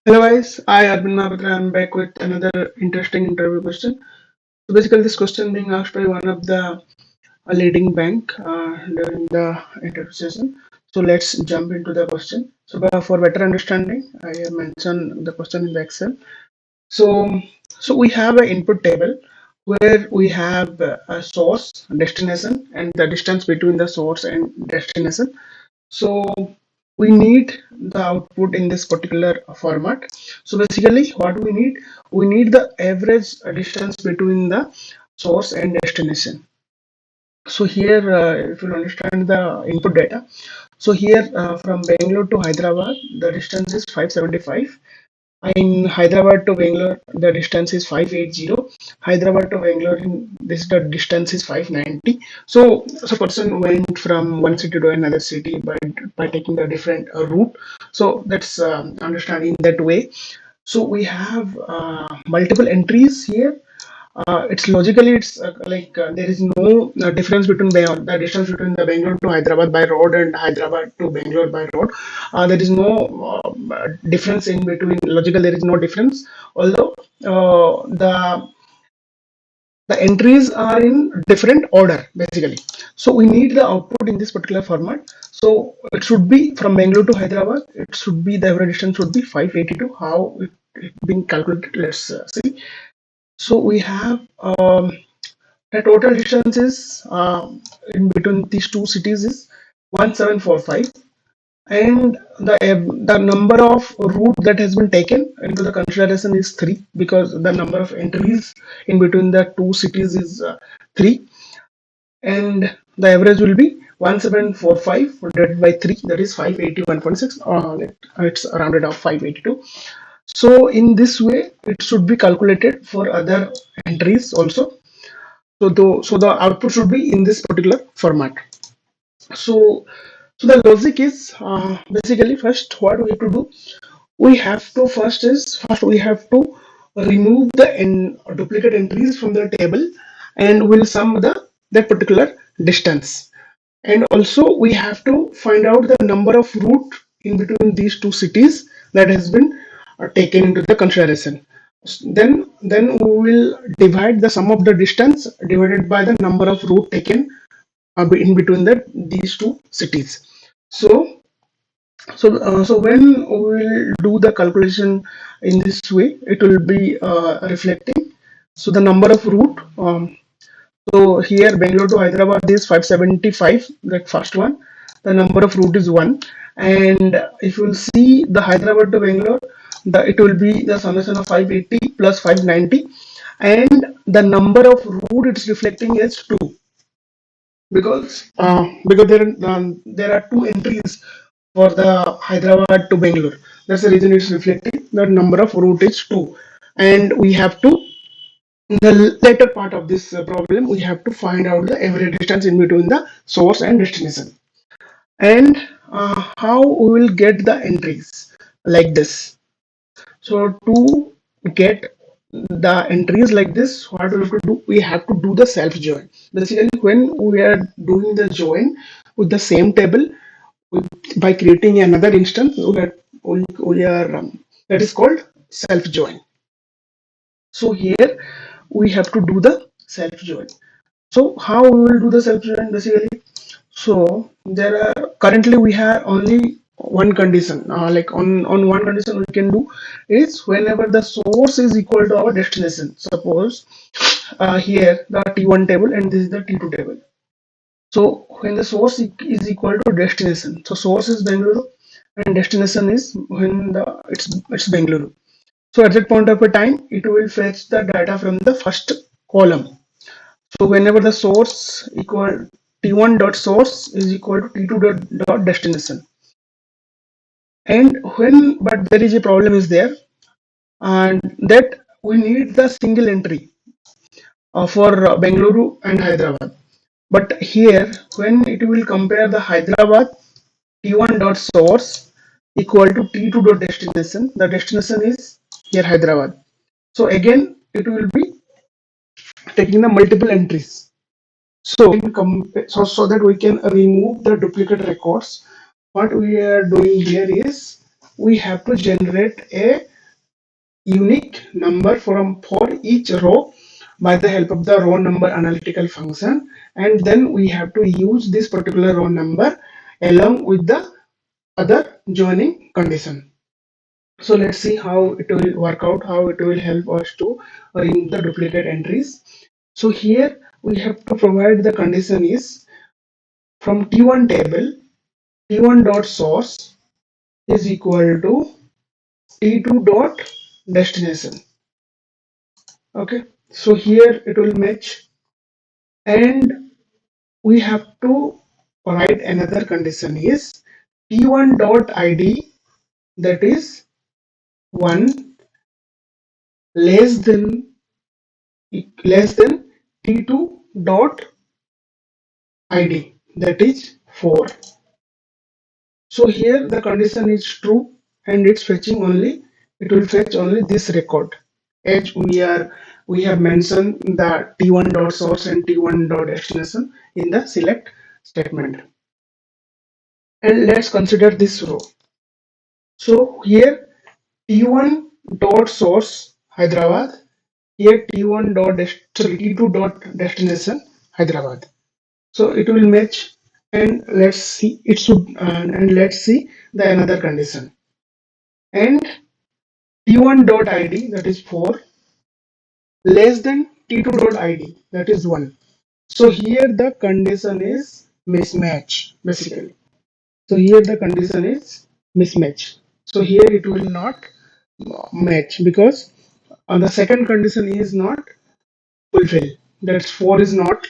Hello guys, I Arabinda. I'm back with another interesting interview question. So basically, this question being asked by one of the leading bank during the interview session. So let's jump into the question. So for better understanding, I have mentioned the question in the Excel. So we have an input table where we have a source, destination, and the distance between the source and destination. So we need the output in this particular format. So basically what we need the average distance between the source and destination. So here if you understand the input data, so here from Bangalore to Hyderabad the distance is 575. In Hyderabad to Bangalore, the distance is 580. Hyderabad to Bangalore, this the distance is 590. So person went from one city to another city by taking a different route. So that's understanding that way. So we have multiple entries here. It's logically it's there is no difference between the distance between the Bangalore to Hyderabad by road and Hyderabad to Bangalore by road. There is no difference in between. Logical, there is no difference. Although the entries are in different order basically. So we need the output in this particular format. So it should be from Bangalore to Hyderabad. It should be the average distance should be 582. How it being calculated? Let's see. So we have the total distance is in between these two cities is 1745, and the number of route that has been taken into the consideration is 3 because the number of entries in between the two cities is 3, and the average will be 1745 divided by 3, that is 581.6. It's rounded off 582. So in this way it should be calculated for other entries also. So the output should be in this particular format. So the logic is basically first what we have to do. We have to first we have to remove the duplicate entries from the table, and we'll sum that particular distance. And also we have to find out the number of route in between these two cities that has been taken into the consideration. Then we will divide the sum of the distance divided by the number of route taken in between these two cities. So so uh, so when we will do the calculation in this way, it will be reflecting. So the number of route, so here Bangalore to Hyderabad is 575, that first one. The number of route is 1. And if you will see the Hyderabad to Bangalore, it will be the summation of 580 plus 590. And the number of route it's reflecting is 2, because there are two entries for the Hyderabad to Bangalore. That's the reason it's reflecting the number of route is 2. And we have to, in the later part of this problem, we have to find out the average distance in between the source and destination. And how we will get the entries like this. So to get the entries like this, what we have to do? We have to do the self join. Basically, when we are doing the join with the same table, by creating another instance, we are that is called self join. So here we have to do the self join. So how we will do the self join basically? So there are currently we have only one condition. Like on one condition we can do is whenever the source is equal to our destination. Suppose here the T1 table and this is the T2 table. So when the source is equal to destination, so source is Bengaluru and destination is when it's Bengaluru. So at that point of a time, it will fetch the data from the first column. So whenever the source equal T1 dot source is equal to T2 dot destination, and when but there is a problem is there, and that we need the single entry for Bengaluru and Hyderabad. But here, when it will compare the Hyderabad T1 dot source equal to T2 dot destination, the destination is here Hyderabad. So again, it will be taking the multiple entries. So that we can remove the duplicate records, what we are doing here is we have to generate a unique number for each row by the help of the row number analytical function, and then we have to use this particular row number along with the other joining condition. So let's see how it will work out, how it will help us to remove the duplicate entries. So here we have to provide the condition is from T1 table, T1 dot source is equal to T2 dot destination. Okay, so here it will match, and we have to write another condition is T1 dot ID, that is 1 less than T2 dot ID, that is 4. So here the condition is true and it's fetching only, it will fetch only this record, as we have mentioned the T1 dot source and T1 dot destination in the select statement. And let's consider this row. So here T1 dot source Hyderabad, here T1 dot T2 dot destination Hyderabad. So it will match, and let's see it should and let's see the another condition, and T1 dot ID, that is 4 less than T2 dot ID, that is 1. So here the condition is mismatch basically. So here the condition is mismatch. So here it will not match because the second condition is not fulfilled. That's 4 is not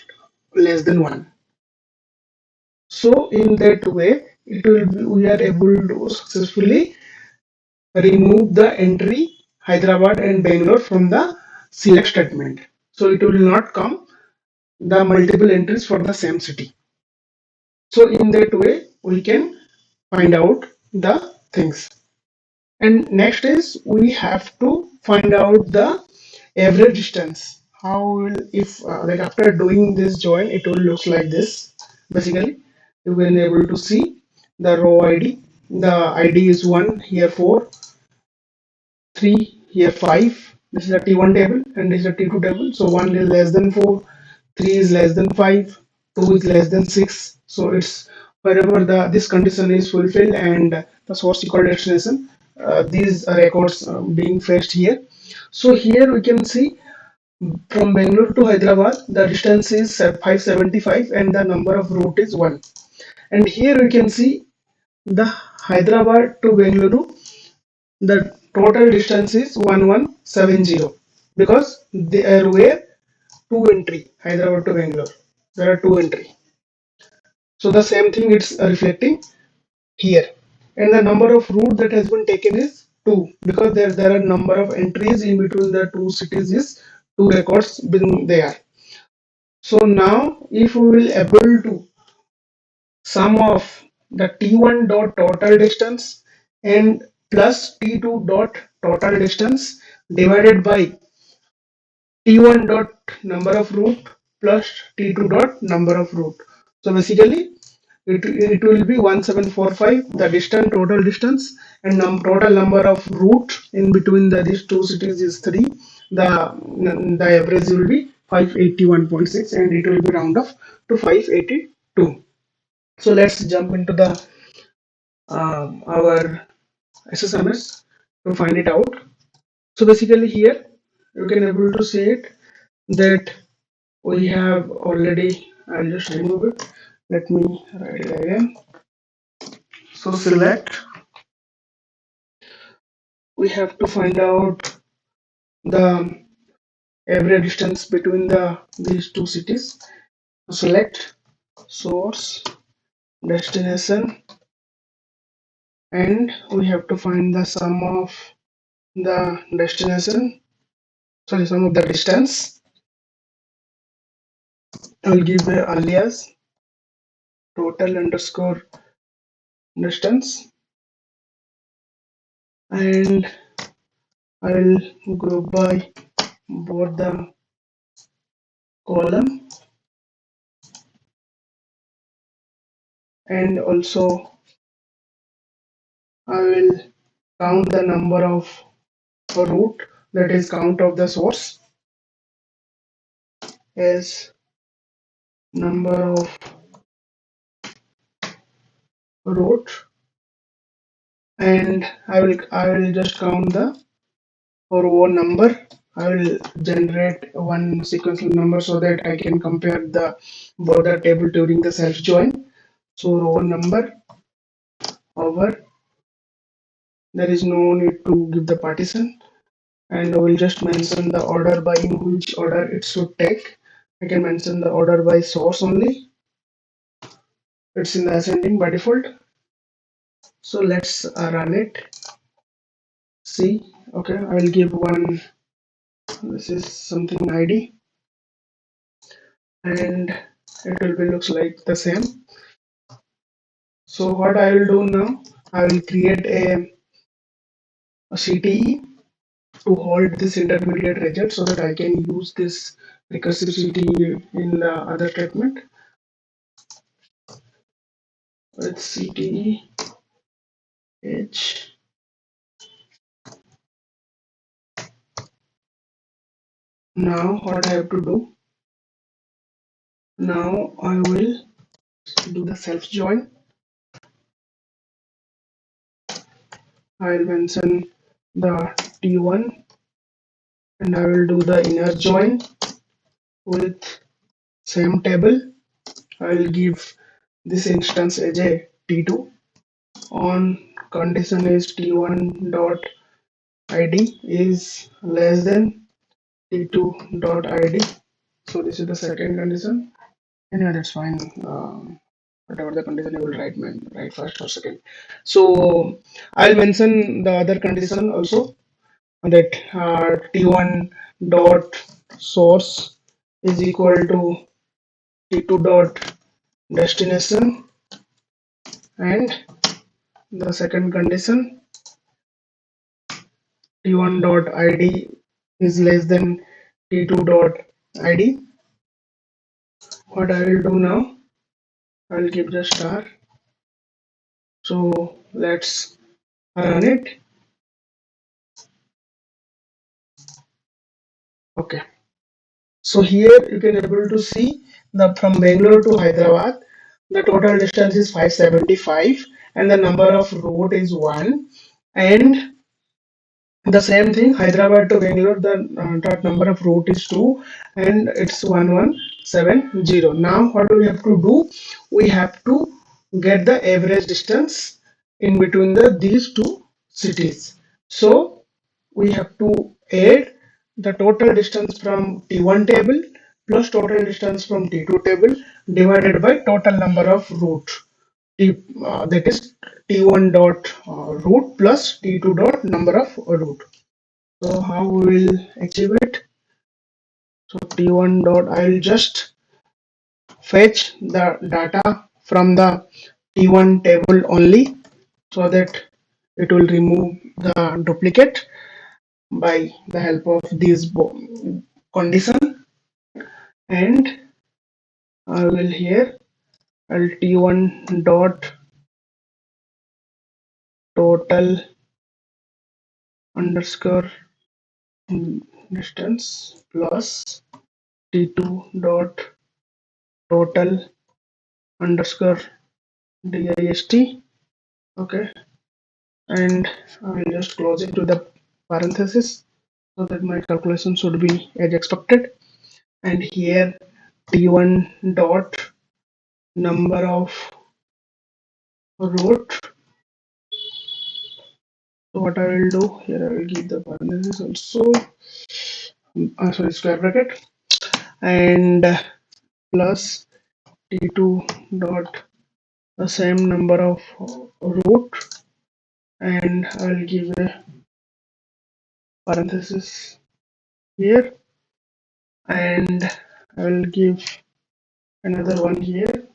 less than 1. So in that way, it will be, we are able to successfully remove the entry Hyderabad and Bangalore from the select statement. So it will not come the multiple entries for the same city. So in that way, we can find out the things. And next is we have to find out the average distance. How will, if like after doing this join, it will look like this. Basically, you will be able to see the row ID. The ID is 1, here 4, 3, here 5. This is the T1 table and this is the T2 table. So 1 is less than 4, 3 is less than 5, 2 is less than 6. So it's wherever this condition is fulfilled and the source equal destination, these records being fetched here. So here we can see from Bangalore to Hyderabad, the distance is 575 and the number of route is 1. And here we can see the Hyderabad to Bangalore, the total distance is 1170 because there were two entry Hyderabad to Bangalore. There are two entry. So the same thing it's reflecting here. And the number of route that has been taken is 2 because there are number of entries in between the two cities is 2 records been there. So now if we will able to sum of the T1 dot total distance and plus T2 dot total distance divided by T1 dot number of route plus T2 dot number of route. So basically it will be 1745, the distance, total distance, and total number of route in between these two cities is 3. The average will be 581.6 and it will be round off to 582. So let's jump into the our SSMS to find it out. So basically here you can able to see it that we have already, I'll just remove it. Let me write it again. So select, we have to find out the average distance between these two cities. Select source, destination, and we have to find the sum of the destination, sorry, sum of the distance. I'll give the alias total underscore distance, and I will group by both the column, and also I will count the number of route that is count of the source as number of root, and I will just count the row number. I will generate one sequential number so that I can compare the both the table during the self join. So row number over, there is no need to give the partition, and I will just mention the order by in which order it should take. I can mention the order by source only. It's in the ascending by default. So let's run it. See, okay, I will give one. This is something ID, and it will be looks like the same. So what I will do now, I will create a CTE to hold this intermediate result so that I can use this recursive CTE in the other statement with CTE H. Now what I have to do, now I will do the self join. I will mention the T1 and I will do the inner join with same table. I will give this instance as a T2 on condition is T1 dot ID is less than T2 dot ID. So this is the second condition. Anyway, that's fine. Whatever the condition, I will write first or second. So I'll mention the other condition also, that T1 dot source is equal to T2 dot destination, and the second condition T1 dot ID is less than T2 dot ID. What I will do now, I will give the star. So let's run it. Okay. So here you can able to see the from Bangalore to Hyderabad, the total distance is 575 and the number of route is 1, and the same thing Hyderabad to Bangalore, the that number of route is 2 and it's 1170. Now what do we have to do? We have to get the average distance in between these two cities. So we have to add the total distance from T1 table plus total distance from T2 table divided by total number of route. That is T1 dot route plus T2 dot number of route. So how we will achieve it? So T1 dot, I will just fetch the data from the T1 table only so that it will remove the duplicate by the help of this condition, and I will here I'll T1 dot total underscore distance plus T2 dot total underscore dist. Okay, and I will just close it to the parenthesis so that my calculation should be as expected. And here T1 dot number of root. So what I will do here, I will give the parenthesis also, sorry, square bracket, and plus T2 dot the same number of root, and I will give a parenthesis here, and I will give another one here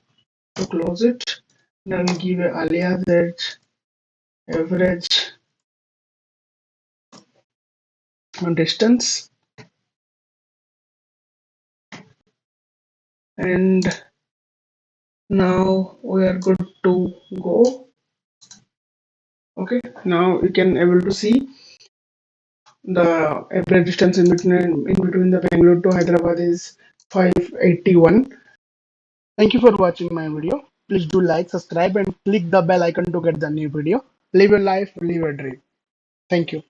to close it. And I will give a alias that average distance, and now we are good to go. Okay, now you can able to see The average distance in between the Bangalore to Hyderabad is 581. Thank you for watching my video. Please do like, subscribe, and click the bell icon to get the new video. Live your life, live your dream. Thank you.